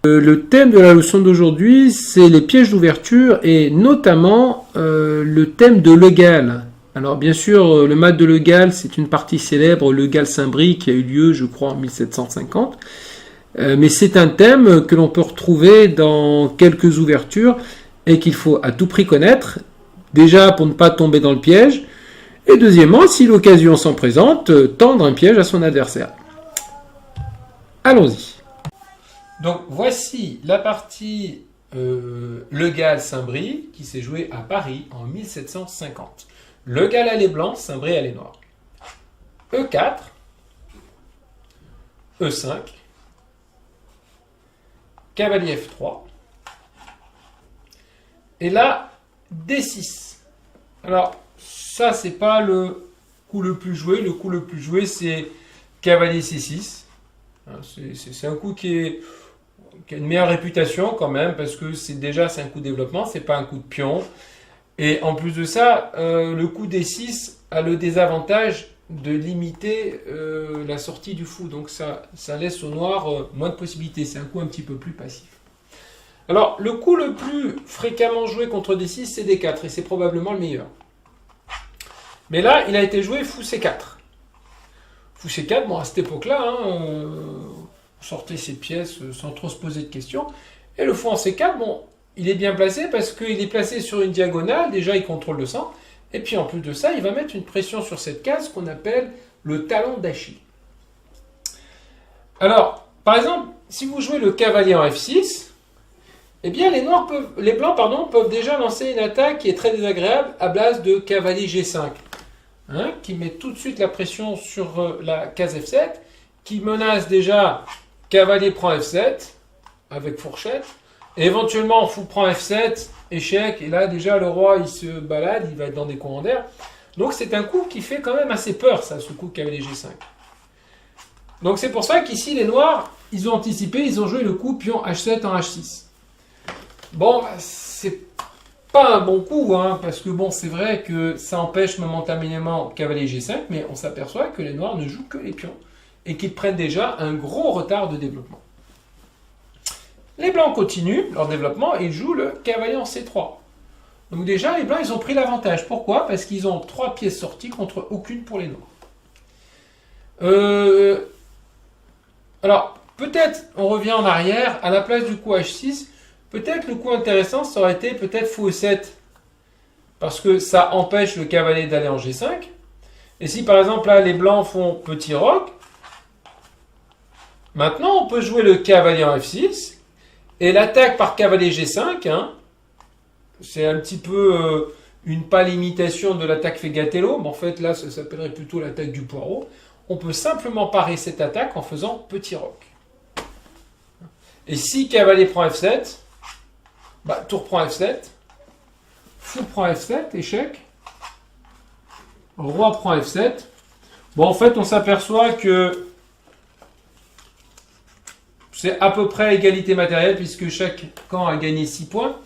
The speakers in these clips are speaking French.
Le thème de la leçon d'aujourd'hui, c'est les pièges d'ouverture et notamment le thème de Le Gall. Alors bien sûr, le mat de Le Gall, c'est une partie célèbre, Le Gall-Saint-Brie, qui a eu lieu, je crois, en 1750. Mais c'est un thème que l'on peut retrouver dans quelques ouvertures et qu'il faut à tout prix connaître, déjà pour ne pas tomber dans le piège, et deuxièmement, si l'occasion s'en présente, tendre un piège à son adversaire. Allons-y. Donc voici la partie Le Gall-Saint-Brie qui s'est jouée à Paris en 1750. Le Gall allait blanc, Saint-Brie allait noir. E4, E5, cavalier F3, et là, D6. Alors, ça, c'est pas le coup le plus joué. Le coup le plus joué, c'est cavalier C6. C'est un coup qui a une meilleure réputation quand même, parce que c'est un coup de développement, c'est pas un coup de pion. Et en plus de ça, le coup D6 a le désavantage de limiter la sortie du fou. Donc ça laisse au noir moins de possibilités. C'est un coup un petit peu plus passif. Alors, le coup le plus fréquemment joué contre D6, c'est D4, et c'est probablement le meilleur. Mais là, il a été joué fou C4. Fou C4, bon, à cette époque-là, on sortait ses pièces sans trop se poser de questions. Et le fou en C4, bon, il est bien placé parce qu'il est placé sur une diagonale, déjà il contrôle le centre, et puis en plus de ça, il va mettre une pression sur cette case qu'on appelle le talon d'Achille. Alors, par exemple, si vous jouez le cavalier en F6, eh bien les blancs peuvent déjà lancer une attaque qui est très désagréable à base de cavalier G5, qui met tout de suite la pression sur la case F7, qui menace déjà cavalier prend F7 avec fourchette, et éventuellement fou prend F7, échec, et là déjà le roi il se balade, il va être dans des coups en d'air. Donc c'est un coup qui fait quand même assez peur, ça, ce coup cavalier G5. Donc c'est pour ça qu'ici les noirs, ils ont anticipé, ils ont joué le coup pion H7 en H6. Bon, c'est pas un bon coup, parce que bon, c'est vrai que ça empêche momentanément cavalier G5, mais on s'aperçoit que les noirs ne jouent que les pions et qu'ils prennent déjà un gros retard de développement. Les blancs continuent leur développement et ils jouent le cavalier en C3. Donc déjà, les blancs, ils ont pris l'avantage. Pourquoi ? Parce qu'ils ont 3 pièces sorties contre aucune pour les noirs. Alors, peut-être, on revient en arrière, à la place du coup H6, peut-être le coup intéressant, ça aurait été peut-être fou E7, parce que ça empêche le cavalier d'aller en G5. Et si par exemple là, les blancs font petit roc, maintenant on peut jouer le cavalier en F6, et l'attaque par cavalier G5, c'est un petit peu une pâle imitation de l'attaque Fegatello, mais en fait là ça s'appellerait plutôt l'attaque du poireau. On peut simplement parer cette attaque en faisant petit roc. Et si cavalier prend F7, tour prend F7, fou prend F7, échec, roi prend F7. Bon, en fait, on s'aperçoit que c'est à peu près égalité matérielle puisque chaque camp a gagné 6 points.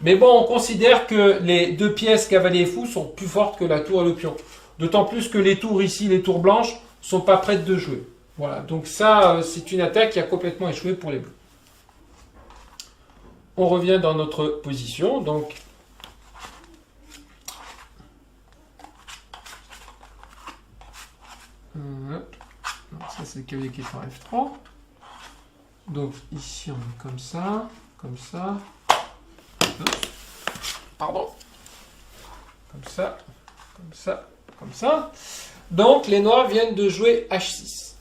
Mais bon, on considère que les 2 pièces cavalier et fou sont plus fortes que la tour et le pion. D'autant plus que les tours ici, les tours blanches, sont pas prêtes de jouer. Voilà, donc ça, c'est une attaque qui a complètement échoué pour les bleus. On revient dans notre position, donc ça c'est le cavalier qui est en F3. Donc ici on est comme ça, pardon, comme ça, comme ça. Donc les noirs viennent de jouer H6.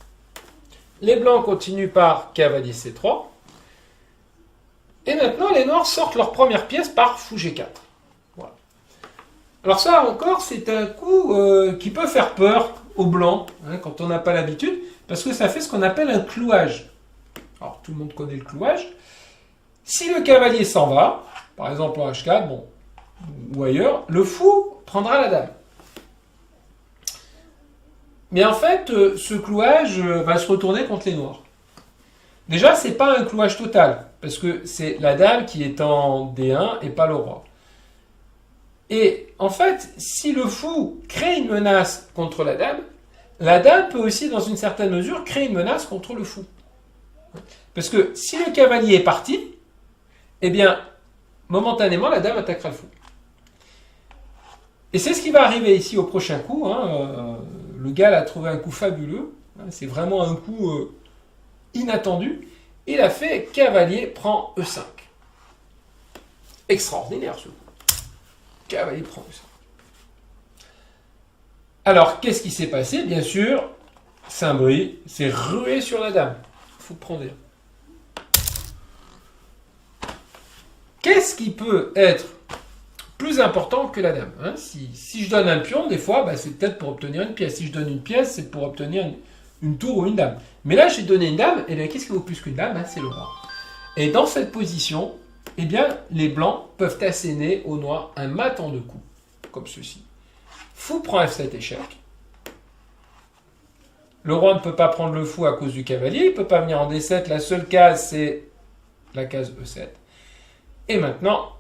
Les blancs continuent par cavalier C3. Et maintenant, les noirs sortent leur première pièce par fou G4. Voilà. Alors ça encore, c'est un coup qui peut faire peur aux blancs, quand on n'a pas l'habitude, parce que ça fait ce qu'on appelle un clouage. Alors tout le monde connaît le clouage. Si le cavalier s'en va, par exemple en H4, ou ailleurs, le fou prendra la dame. Mais en fait, ce clouage va se retourner contre les noirs. Déjà, c'est pas un clouage total, parce que c'est la dame qui est en D1 et pas le roi. Et en fait, si le fou crée une menace contre la dame peut aussi, dans une certaine mesure, créer une menace contre le fou. Parce que si le cavalier est parti, eh bien, momentanément, la dame attaquera le fou. Et c'est ce qui va arriver ici au prochain coup. Le gars a trouvé un coup fabuleux. C'est vraiment un coup inattendu. Il a fait cavalier prend E5. Extraordinaire ce coup. Cavalier prend E5. Alors, qu'est-ce qui s'est passé? Bien sûr, Saint-Brie s'est rué sur la dame. Fou prend D1. Qu'est-ce qui peut être plus important que la dame, si je donne un pion, des fois, c'est peut-être pour obtenir une pièce. Si je donne une pièce, c'est pour obtenir une tour ou une dame. Mais là, j'ai donné une dame, et bien qu'est-ce qui vaut plus qu'une dame? C'est le roi. Et dans cette position, eh bien, les blancs peuvent asséner aux noirs un mat en 2 coups, comme ceci. Fou prend F7 échec. Le roi ne peut pas prendre le fou à cause du cavalier, il ne peut pas venir en D7, la seule case, c'est la case E7. Et maintenant,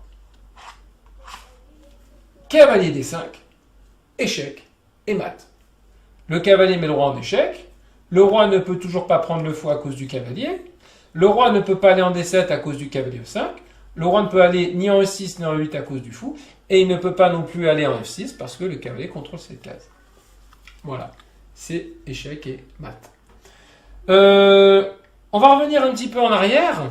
cavalier D5, échec et mat. Le cavalier met le roi en échec. Le roi ne peut toujours pas prendre le fou à cause du cavalier. Le roi ne peut pas aller en D7 à cause du cavalier E5. Le roi ne peut aller ni en E6 ni en E8 à cause du fou. Et il ne peut pas non plus aller en F6 parce que le cavalier contrôle cette case. Voilà. C'est échec et mat. On va revenir un petit peu en arrière.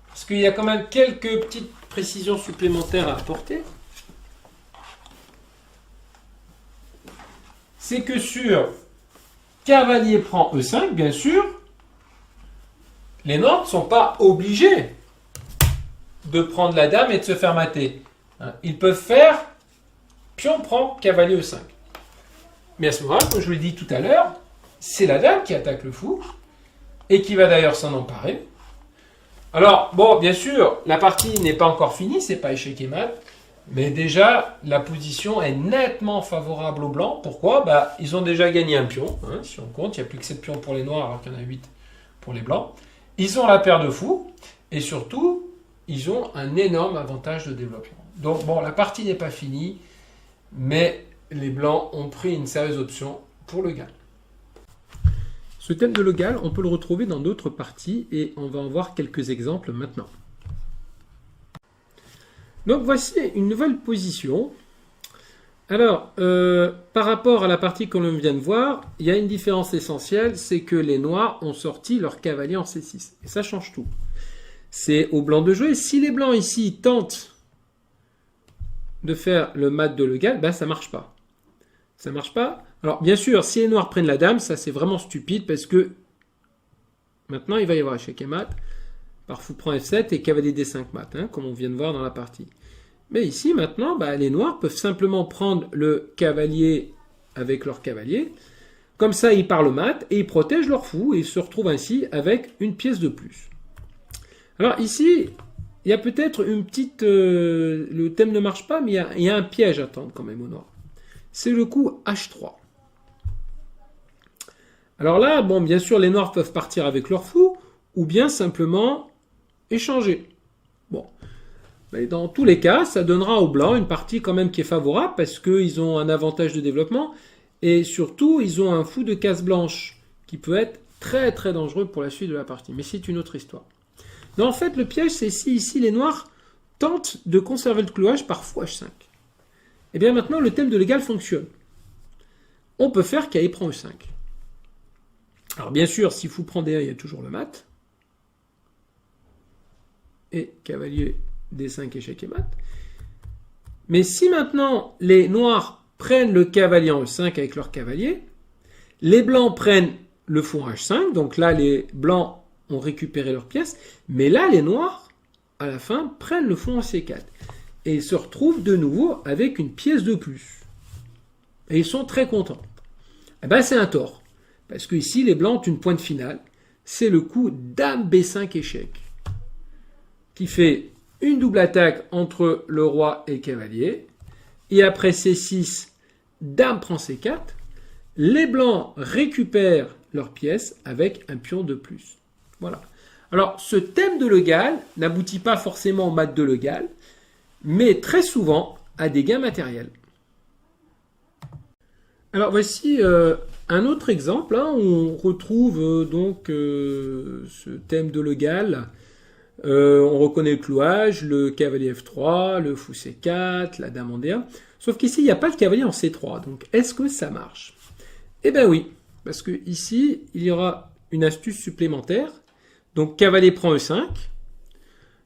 Parce qu'il y a quand même quelques petites précisions supplémentaires à apporter. C'est que sur cavalier prend E5, bien sûr, les noirs ne sont pas obligés de prendre la dame et de se faire mater. Ils peuvent faire pion prend cavalier E5. Mais à ce moment-là, comme je vous l'ai dit tout à l'heure, c'est la dame qui attaque le fou et qui va d'ailleurs s'en emparer. Alors, bon, bien sûr, la partie n'est pas encore finie, c'est pas échec et mat, mais déjà, la position est nettement favorable aux blancs. Pourquoi? Ils ont déjà gagné un pion, si on compte, il n'y a plus que 7 pions pour les noirs, alors qu'il y en a 8 pour les blancs. Ils ont la paire de fous, et surtout, ils ont un énorme avantage de développement. Donc, bon, la partie n'est pas finie, mais les blancs ont pris une sérieuse option pour le gain. Ce thème de Legal, on peut le retrouver dans d'autres parties et on va en voir quelques exemples maintenant. Donc voici une nouvelle position. Alors, par rapport à la partie que l'on vient de voir, il y a une différence essentielle, c'est que les noirs ont sorti leur cavalier en C6. Et ça change tout. C'est aux blancs de jouer. Si les blancs ici tentent de faire le mat de Legal, ça ne marche pas. Ça ne marche pas. Alors, bien sûr, si les noirs prennent la dame, ça c'est vraiment stupide parce que maintenant il va y avoir échec et mat par fou prend F7 et cavalier D5 mat, comme on vient de voir dans la partie. Mais ici, maintenant, les noirs peuvent simplement prendre le cavalier avec leur cavalier. Comme ça, ils partent le mat et ils protègent leur fou et ils se retrouvent ainsi avec une pièce de plus. Alors ici, il y a peut-être une petite... le thème ne marche pas, mais il y a un piège à tendre quand même aux noirs. C'est le coup H3. Alors là, bon, bien sûr, les noirs peuvent partir avec leur fou, ou bien simplement échanger. Bon, mais dans tous les cas, ça donnera aux blancs une partie quand même qui est favorable, parce qu'ils ont un avantage de développement, et surtout, ils ont un fou de case blanche, qui peut être très très dangereux pour la suite de la partie. Mais c'est une autre histoire. Non, en fait, le piège, c'est si ici les noirs tentent de conserver le clouage par fou H5. Et bien maintenant, le thème de l'égal fonctionne. On peut faire cavalier prend E5. Alors bien sûr, si fou prend D1, il y a toujours le mat. Et cavalier D5, échec et mat. Mais si maintenant les noirs prennent le cavalier en E5 avec leur cavalier, les blancs prennent le fou en H5, donc là les blancs ont récupéré leur pièce, mais là les noirs, à la fin, prennent le fou en C4. Et ils se retrouvent de nouveau avec une pièce de plus. Et ils sont très contents. C'est un tort. Parce que ici, les blancs ont une pointe finale. C'est le coup dame B5 échec. Qui fait une double attaque entre le roi et le cavalier. Et après C6, dame prend C4. Les blancs récupèrent leur pièce avec un pion de plus. Voilà. Alors, ce thème de Legal n'aboutit pas forcément au mat de Legal, mais très souvent à des gains matériels. Alors voici un autre exemple, hein, où on retrouve ce thème de Legal. On reconnaît le clouage, le cavalier F3, le fou C4, la dame en D1. Sauf qu'ici, il n'y a pas le cavalier en C3. Donc, est-ce que ça marche? Eh bien oui, parce que ici, il y aura une astuce supplémentaire. Donc, cavalier prend E5.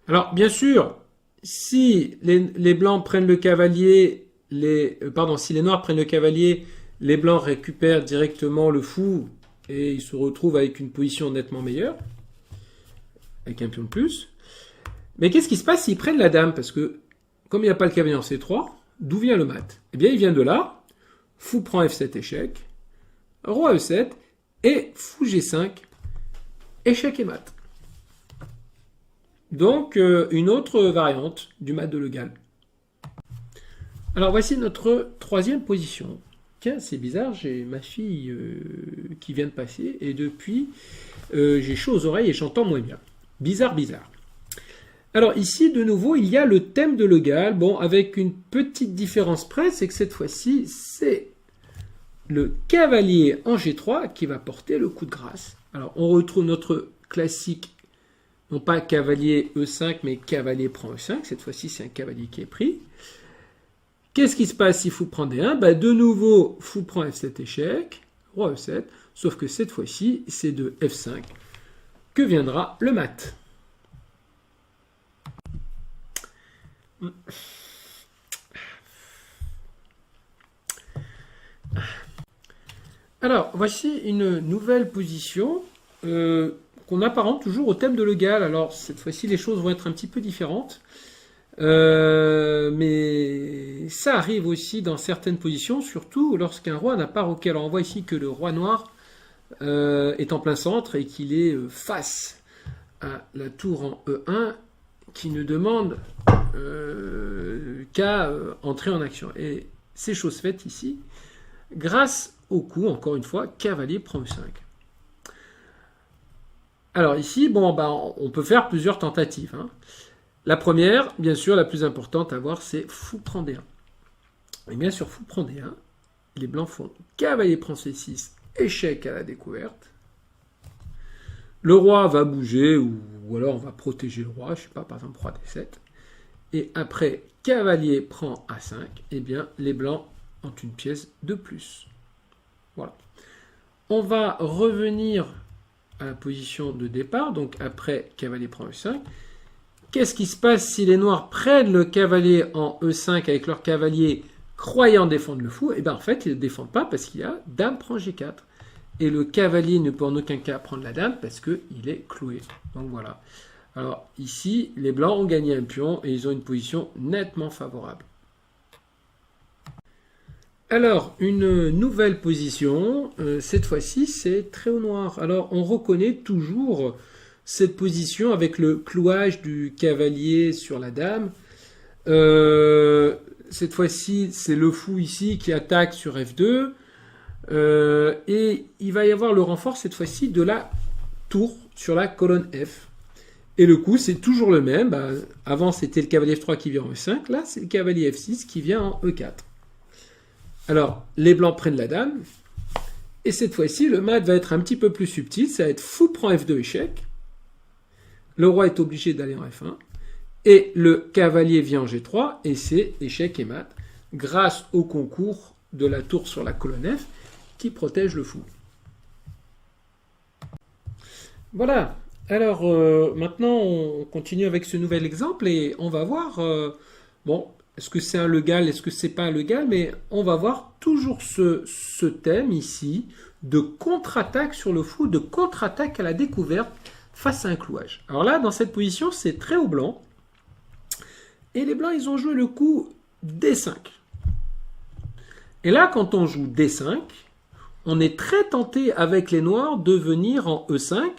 Alors, bien sûr, si les blancs prennent le cavalier, si les noirs prennent le cavalier, les blancs récupèrent directement le fou et ils se retrouvent avec une position nettement meilleure, avec un pion de plus. Mais qu'est-ce qui se passe s'ils prennent la dame? Parce que, comme il n'y a pas le cavalier en C3, d'où vient le mat? Eh bien, il vient de là. Fou prend F7, échec. Roi E7 et fou G5, échec et mat. Donc, une autre variante du mat de Legal. Alors, voici notre troisième position. Tiens, c'est bizarre, j'ai ma fille qui vient de passer et depuis, j'ai chaud aux oreilles et j'entends moins bien. Bizarre, bizarre. Alors ici, de nouveau, il y a le thème de Legal, bon, avec une petite différence près, c'est que cette fois-ci, c'est le cavalier en G3 qui va porter le coup de grâce. Alors, on retrouve notre classique, non pas cavalier E5, mais cavalier prend E5. Cette fois-ci, c'est un cavalier qui est pris. Qu'est-ce qui se passe si fou prend D1? De nouveau, fou prend F7, échec, roi E7, sauf que cette fois-ci, c'est de F5 que viendra le mat. Alors, voici une nouvelle position qu'on apparente toujours au thème de Legal. Alors, cette fois-ci, les choses vont être un petit peu différentes. Mais ça arrive aussi dans certaines positions, surtout lorsqu'un roi n'a pas roqué. Alors, on voit ici que le roi noir est en plein centre et qu'il est face à la tour en E1 qui ne demande qu'à entrer en action. Et c'est chose faite ici, grâce au coup, encore une fois, cavalier prend E5. Alors ici, on peut faire plusieurs tentatives. Hein. La première, bien sûr, la plus importante à voir, c'est fou prend D1. Et bien sûr, fou prend D1, les blancs font cavalier prend C6, échec à la découverte. Le roi va bouger, ou alors on va protéger le roi, je ne sais pas, par exemple, roi D7. Et après, cavalier prend A5, et bien, les blancs ont une pièce de plus. Voilà. On va revenir à la position de départ, donc après, cavalier prend E5. Qu'est-ce qui se passe si les noirs prennent le cavalier en E5 avec leur cavalier croyant défendre le fou? Et bien en fait, ils ne défendent pas parce qu'il y a dame prend G4. Et le cavalier ne peut en aucun cas prendre la dame parce qu'il est cloué. Donc voilà. Alors ici, les blancs ont gagné un pion et ils ont une position nettement favorable. Alors, une nouvelle position, cette fois-ci, c'est très au noir. Alors, on reconnaît toujours cette position avec le clouage du cavalier sur la dame. Cette fois-ci, c'est le fou ici qui attaque sur F2. Et il va y avoir le renfort cette fois-ci de la tour sur la colonne F. Et le coup, c'est toujours le même. Avant, c'était le cavalier F3 qui vient en E5. Là, c'est le cavalier F6 qui vient en E4. Alors, les blancs prennent la dame. Et cette fois-ci, le mat va être un petit peu plus subtil. Ça va être fou prend F2 échec. Le roi est obligé d'aller en F1. Et le cavalier vient en G3. Et c'est échec et mat. Grâce au concours de la tour sur la colonne F qui protège le fou. Voilà. Alors, maintenant, on continue avec ce nouvel exemple. Et on va voir... est-ce que c'est un Legal, est-ce que c'est pas un Legal? Mais on va voir toujours ce thème ici de contre-attaque sur le fou, de contre-attaque à la découverte face à un clouage. Alors là, dans cette position, c'est très haut blanc. Et les blancs, ils ont joué le coup D5. Et là, quand on joue D5, on est très tenté avec les noirs de venir en E5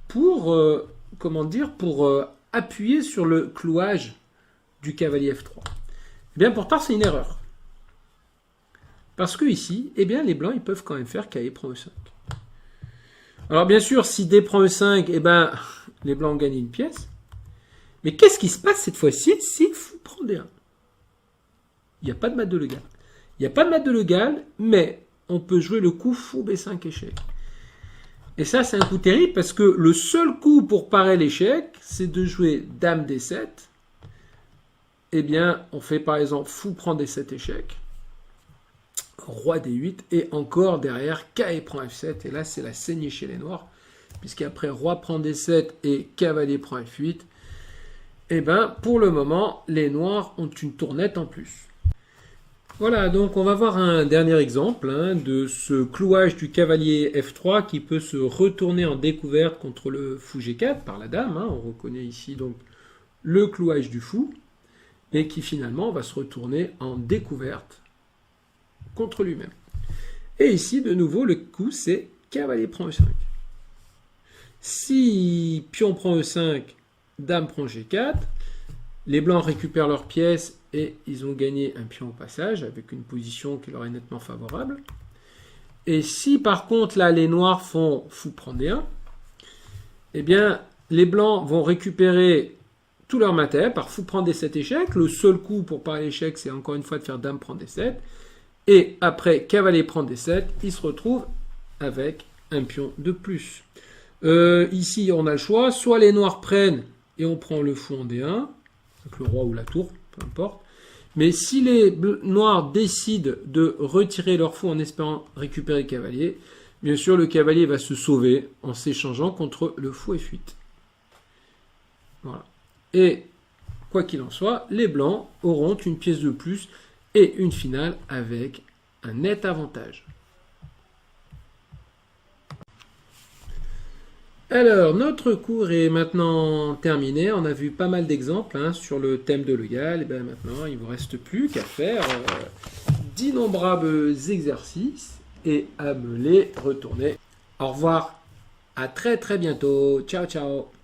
pour, appuyer sur le clouage du cavalier F3. Eh bien, pourtant, c'est une erreur. Parce que ici, eh bien, les blancs, ils peuvent quand même faire cavalier prend E5. Alors, bien sûr, si D prend E5, eh bien, les blancs ont gagné une pièce. Mais qu'est-ce qui se passe cette fois-ci si fou prend D1? Il n'y a pas de mat de Legal. Il n'y a pas de mat de Legal, mais on peut jouer le coup fou B5 échec. Et ça, c'est un coup terrible parce que le seul coup pour parer l'échec, c'est de jouer Dame D7. Eh bien, on fait par exemple fou prend D7 échec, Roi D8, et encore derrière, K prend F7. Et là, c'est la saignée chez les noirs, puisqu'après Roi prend D7 et Cavalier prend F8, eh bien, pour le moment, les noirs ont une tournette en plus. Voilà, donc on va voir un dernier exemple de ce clouage du cavalier F3 qui peut se retourner en découverte contre le fou G4 par la dame. On reconnaît ici donc le clouage du fou et qui finalement va se retourner en découverte contre lui-même. Et ici, de nouveau, le coup c'est cavalier prend E5. Si pion prend E5, dame prend G4, les blancs récupèrent leurs pièces et ils ont gagné un pion au passage avec une position qui leur est nettement favorable. Et si par contre là les noirs font fou prend D1, eh bien les blancs vont récupérer tout leur matériel par fou prend D7 échec. Le seul coup pour parer l'échec, c'est encore une fois de faire dame prend D7. Et après cavalier prend D7, ils se retrouvent avec un pion de plus. Ici on a le choix, soit les noirs prennent et on prend le fou en D1, avec le roi ou la tour, peu importe. Mais si les noirs décident de retirer leur fou en espérant récupérer le cavalier, bien sûr le cavalier va se sauver en s'échangeant contre le fou F8. Voilà. Et quoi qu'il en soit, les blancs auront une pièce de plus et une finale avec un net avantage. Alors, notre cours est maintenant terminé. On a vu pas mal d'exemples sur le thème de l'égal. Et bien maintenant, il ne vous reste plus qu'à faire d'innombrables exercices et à me les retourner. Au revoir, à très très bientôt. Ciao ciao.